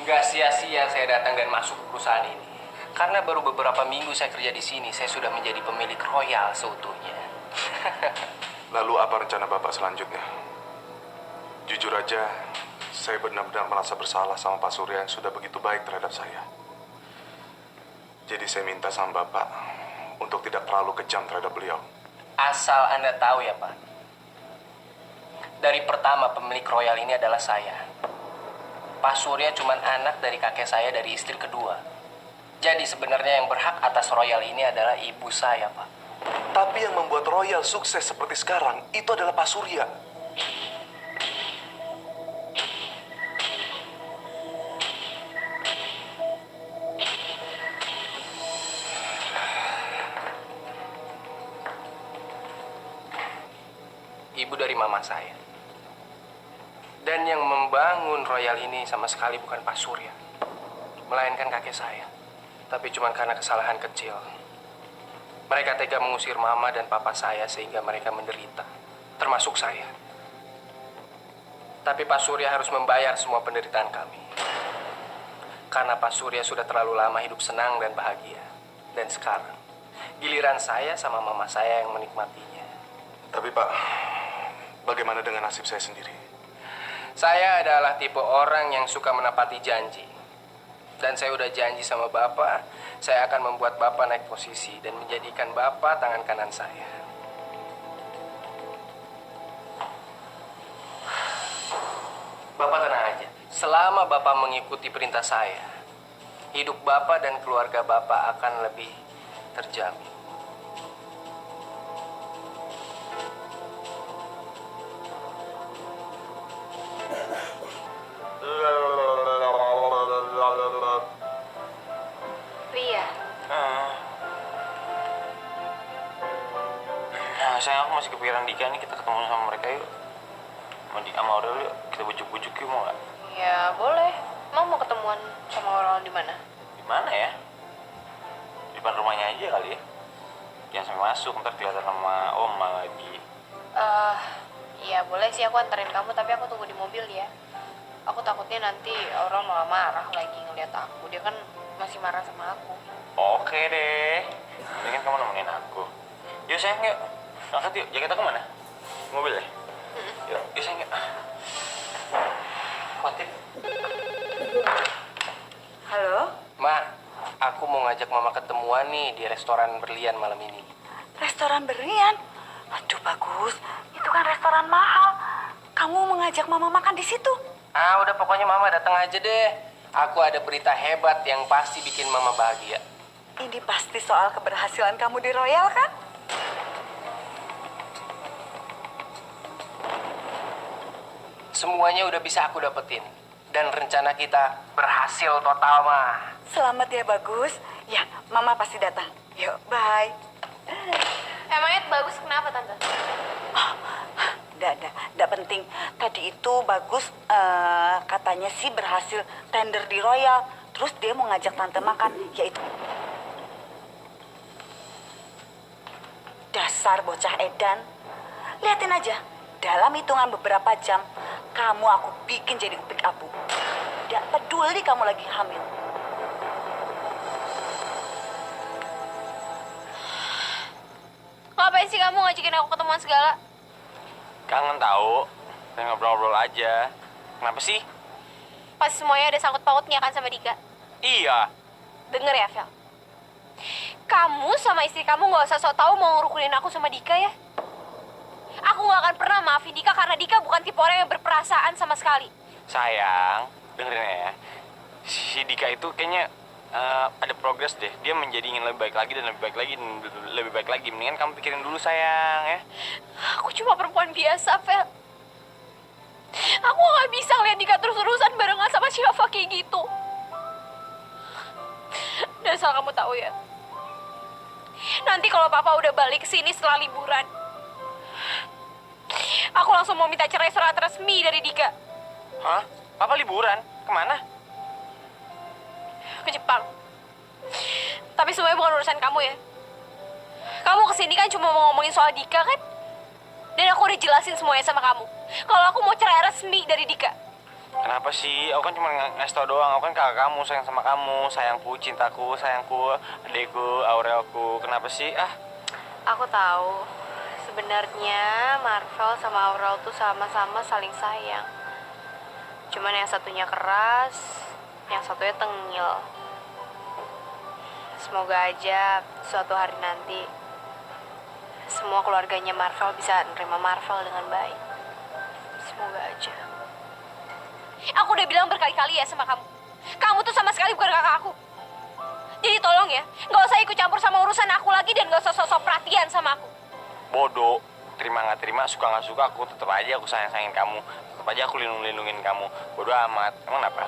Nggak sia-sia saya datang dan masuk ke perusahaan ini. Karena baru beberapa minggu saya kerja di sini, saya sudah menjadi pemilik Royal seutuhnya. Lalu apa rencana Bapak selanjutnya? Jujur aja, saya benar-benar merasa bersalah sama Pak Surya yang sudah begitu baik terhadap saya. Jadi saya minta sama Bapak untuk tidak terlalu kejam terhadap beliau. Asal Anda tahu ya Pak, dari pertama pemilik Royal ini adalah saya. Pak Surya cuma anak dari kakek saya dari istri kedua. Jadi sebenarnya yang berhak atas Royal ini adalah ibu saya, Pak. Tapi yang membuat Royal sukses seperti sekarang itu adalah Pak Surya. Ibu dari mama saya. Dan yang membangun Royal ini sama sekali bukan Pak Surya, melainkan kakek saya. Tapi cuma karena kesalahan kecil. Mereka tega mengusir mama dan papa saya sehingga mereka menderita, termasuk saya. Tapi Pak Surya harus membayar semua penderitaan kami. Karena Pak Surya sudah terlalu lama hidup senang dan bahagia. Dan sekarang, giliran saya sama mama saya yang menikmatinya. Tapi Pak, bagaimana dengan nasib saya sendiri? Saya adalah tipe orang yang suka menepati janji. Dan saya udah janji sama Bapak, saya akan membuat Bapak naik posisi dan menjadikan Bapak tangan kanan saya. Bapak tenang aja. Selama Bapak mengikuti perintah saya, hidup Bapak dan keluarga Bapak akan lebih terjamin. Ria, Nah, sayang aku masih kepikiran Dika nih, kita ketemu sama mereka yuk. Sama Aurel yuk, kita bujuk-bujuk yuk, mau gak? ya boleh. Emang mau ketemuan sama orang di mana? Di mana ya? Di depan rumahnya aja kali ya. Jangan sampai masuk, ntar kelihatan sama Oma lagi. Ya boleh sih, aku anterin kamu, tapi aku tunggu di mobil ya. Aku takutnya nanti orang malah marah lagi ngeliat aku. Dia kan masih marah sama aku. Oke deh, mendingan kamu nemenin aku. Yuk sayang yuk, angkat yuk, jaket aku mana? Mobil ya? Yuk sayang yuk. Khawatir. Halo, Ma, aku mau ngajak Mama ketemuan nih di restoran berlian malam ini. restoran berlian? Aduh bagus, itu kan restoran mahal. Kamu mengajak mama makan di situ? Ah, udah pokoknya Mama datang aja deh. Aku ada berita hebat yang pasti bikin Mama bahagia. Ini pasti soal keberhasilan kamu di Royal kan? Semuanya udah bisa aku dapetin. Dan rencana kita berhasil total, Ma. Selamat ya bagus. Ya, mama pasti datang. Yuk, bye. Emangnya bagus kenapa, Tante? Nggak penting. Tadi itu bagus katanya sih berhasil tender di Royal. Terus dia mau ngajak tante makan, yaitu dasar bocah edan. Liatin aja, dalam hitungan beberapa jam, kamu aku bikin jadi upik abu. Nggak peduli kamu lagi hamil. Ngapain sih kamu ngajakin aku ketemuan segala? Kangen tahu, pengen ngobrol-ngobrol aja. Kenapa sih? Pasti semuanya ada sangkut pautnya kan sama Dika. Iya. Denger ya, Vel. Kamu sama istri kamu gak usah sok tahu mau ngerukunin aku sama Dika ya. Aku gak akan pernah maafin Dika karena Dika bukan tipe orang yang berperasaan sama sekali. Sayang, dengerin ya. Si Dika itu kayaknya ada progres deh. Dia menjadi ingin lebih baik lagi dan lebih baik lagi dan lebih baik lagi. Mendingan kamu pikirin dulu sayang ya. Aku cuma perempuan biasa, Vel. Aku gak bisa ngeliat Dika terus-terusan barengan sama Syafa kayak gitu. Dan asal kamu tahu ya, nanti kalau papa udah balik ke sini setelah liburan, aku langsung mau minta cerai surat resmi dari Dika. Hah? Papa liburan? Kemana? Ke Jepang. Tapi semuanya bukan urusan kamu ya. Kamu kesini kan cuma mau ngomongin soal Dika kan? Dan aku udah jelasin semuanya sama kamu. Kalau aku mau cerai resmi dari Dika. Kenapa sih? Aku kan cuma ngasih tau doang. Aku kan kakak kamu, sayang sama kamu, sayangku, cintaku, sayangku, adekku, Aurelku. Kenapa sih? Ah, Aku tahu. Sebenarnya Marvel sama Aurel tuh sama-sama saling sayang. Cuman yang satunya keras, yang satunya tengil. Semoga aja suatu hari nanti semua keluarganya Marvel bisa nerima Marvel dengan baik. Semoga aja. Aku udah bilang berkali-kali ya sama kamu. Kamu tuh sama sekali bukan kakak aku. Jadi tolong ya, nggak usah ikut campur sama urusan aku lagi dan nggak usah sok-sok perhatian sama aku. bodoh. Terima nggak terima, suka nggak suka, aku tetap aja aku sayang-sayangin kamu. Tetap aja aku lindungin kamu. Bodoh amat. Emang kenapa?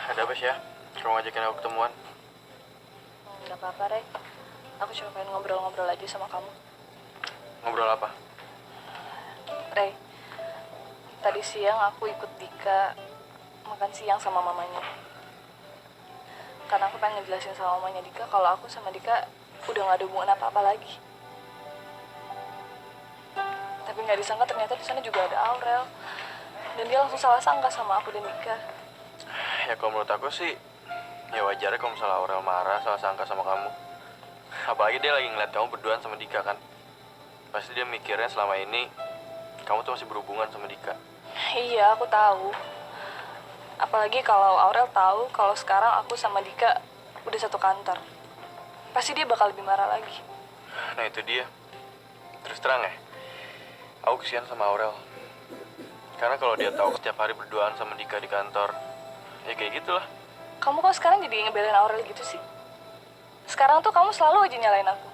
Ada apa sih ya? Kamu ngajakin aku ketemuan? Nggak apa-apa, Rey. Aku cuma pengen ngobrol-ngobrol aja sama kamu. Ngobrol apa? Rey, tadi siang aku ikut Dika makan siang sama mamanya. Karena aku pengen ngejelasin sama mamanya Dika kalau aku sama Dika udah gak ada hubungan apa-apa lagi. Tapi nggak disangka ternyata di sana juga ada Aurel. Dan dia langsung salah sangka sama aku dan Dika. Ya kalau menurut aku sih, ya wajar kalau misalnya Aurel marah salah sangka sama kamu. Apalagi dia lagi ngeliat kamu berduaan sama Dika kan. Pasti dia mikirnya selama ini kamu tuh masih berhubungan sama Dika. Iya, aku tahu. Apalagi kalau Aurel tahu kalau sekarang aku sama Dika udah satu kantor. Pasti dia bakal lebih marah lagi. Nah itu dia. Terus terang ya, aku kesian sama Aurel. Karena kalau dia tahu setiap hari berduaan sama Dika di kantor, ya kayak gitulah. Kamu kok sekarang jadi ngebelain Aurel gitu sih? Sekarang tuh kamu selalu aja nyalain aku.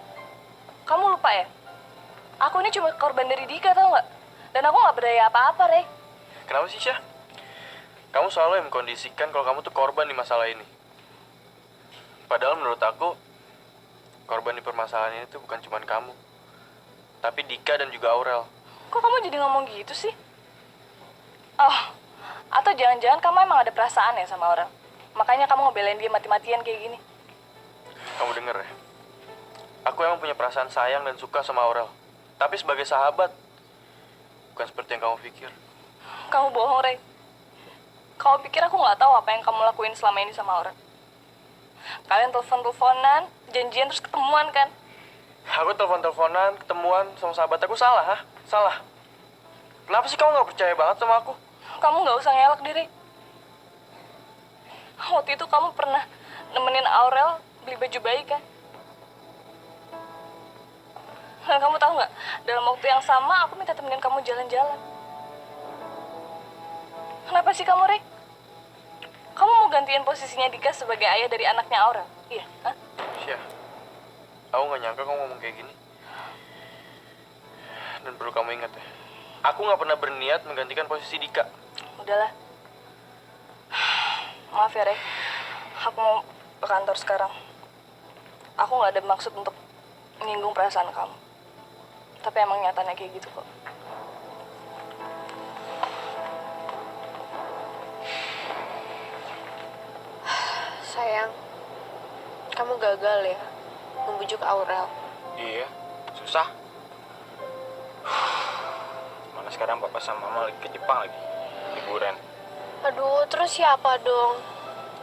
Kamu lupa ya? Aku ini cuma korban dari Dika, tau nggak? Dan aku nggak berdaya apa-apa, Rey. Kenapa sih, Syah? Kamu selalu yang mengkondisikan kalau kamu tuh korban di masalah ini. Padahal menurut aku, korban di permasalahan ini tuh bukan cuma kamu, tapi Dika dan juga Aurel. Kok kamu jadi ngomong gitu sih? Oh, atau jangan-jangan kamu emang ada perasaan ya sama Aurel? Makanya kamu ngebelain dia mati-matian kayak gini. Kamu denger ya? Aku emang punya perasaan sayang dan suka sama Aurel. Tapi sebagai sahabat, bukan seperti yang kamu pikir. Kamu bohong, Rey. Kamu pikir aku nggak tahu apa yang kamu lakuin selama ini sama Aurel? Kalian telepon-teleponan, janjian terus ketemuan kan? Aku telepon-teleponan, ketemuan sama sahabat aku salah, ha? Salah. Kenapa sih kamu nggak percaya banget sama aku? Kamu nggak usah ngelak diri. Waktu itu kamu pernah nemenin Aurel beli baju bayi kan? Dan kamu tahu nggak, dalam waktu yang sama aku minta temenin kamu jalan-jalan. Kenapa sih kamu, Rey? Kamu mau gantiin posisinya Dika sebagai ayah dari anaknya Aurel? Iya, hah? Syah, aku nggak nyangka kamu ngomong kayak gini. Dan perlu kamu ingat ya, aku nggak pernah berniat menggantikan posisi Dika. Udahlah. Maaf ya, Rey. Aku mau ke kantor sekarang. Aku nggak ada maksud untuk menyinggung perasaan kamu. Tapi emang nyatanya kayak gitu kok. Sayang, kamu gagal ya membujuk Aurel. Iya, susah. Mana sekarang papa sama mama lagi ke Jepang lagi, liburan. Aduh, terus siapa dong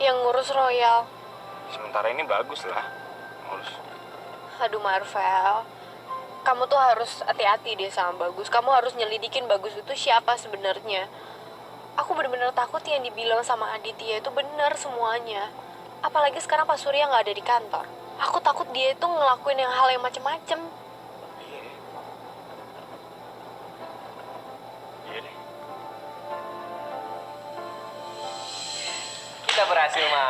yang ngurus Royal? Sementara ini bagus lah, ngurus. Aduh Marvel, kamu tuh harus hati-hati deh sama Bagus. Kamu harus nyelidikin Bagus itu siapa sebenarnya. Aku bener-bener takut yang dibilang sama Aditya itu benar semuanya. Apalagi sekarang Pak Surya nggak ada di kantor. Aku takut dia itu ngelakuin hal yang macem-macem. Iya. Iya deh. Kita berhasil, Ma.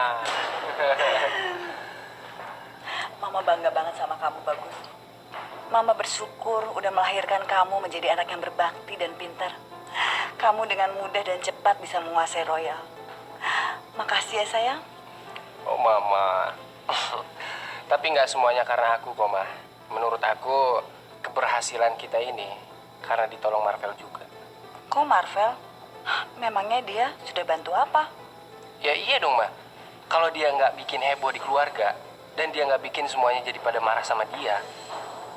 Mama bangga banget sama kamu, Bagus. Mama bersyukur udah melahirkan kamu menjadi anak yang berbakti dan pintar. Kamu dengan mudah dan cepat bisa menguasai Royal. Makasih ya, sayang. Oh, Mama. Tapi nggak semuanya karena aku kok, Ma. Menurut aku, keberhasilan kita ini karena ditolong Marvel juga. Kok Marvel? Memangnya dia sudah bantu apa? Ya iya dong, Ma. Kalau dia nggak bikin heboh di keluarga, dan dia nggak bikin semuanya jadi pada marah sama dia,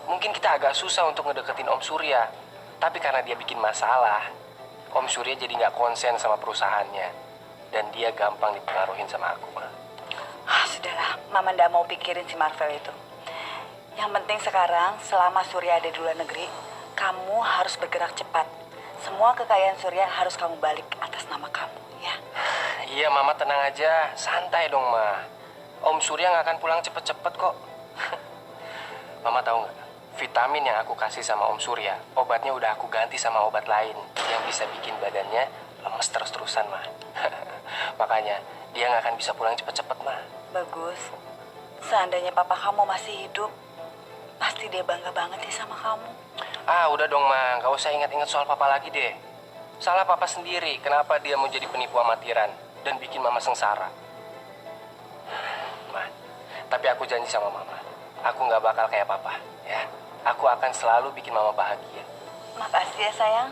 mungkin kita agak susah untuk ngedeketin Om Surya. Tapi karena dia bikin masalah, Om Surya jadi nggak konsen sama perusahaannya. Dan dia gampang dipengaruhin sama aku, Ma. Sudahlah, Mama ndak mau pikirin si Marvel itu. Yang penting sekarang, selama Surya ada di luar negeri, kamu harus bergerak cepat. Semua kekayaan Surya harus kamu balik atas nama kamu, ya. Iya, Mama tenang aja. Santai dong, Ma. Om Surya nggak akan pulang cepet-cepet kok. Mama tahu nggak? Vitamin yang aku kasih sama Om Surya, obatnya udah aku ganti sama obat lain yang bisa bikin badannya lemes terus-terusan, Ma. Makanya dia nggak akan bisa pulang cepet-cepet, Ma. Bagus. Seandainya papa kamu masih hidup, pasti dia bangga banget ya sama kamu. Ah, udah dong, Ma. Nggak usah ingat-ingat soal papa lagi deh. Salah papa sendiri. Kenapa dia mau jadi penipu amatiran dan bikin Mama sengsara? Ma, tapi aku janji sama Mama, aku nggak bakal kayak papa, ya. Aku akan selalu bikin Mama bahagia. Makasih ya sayang.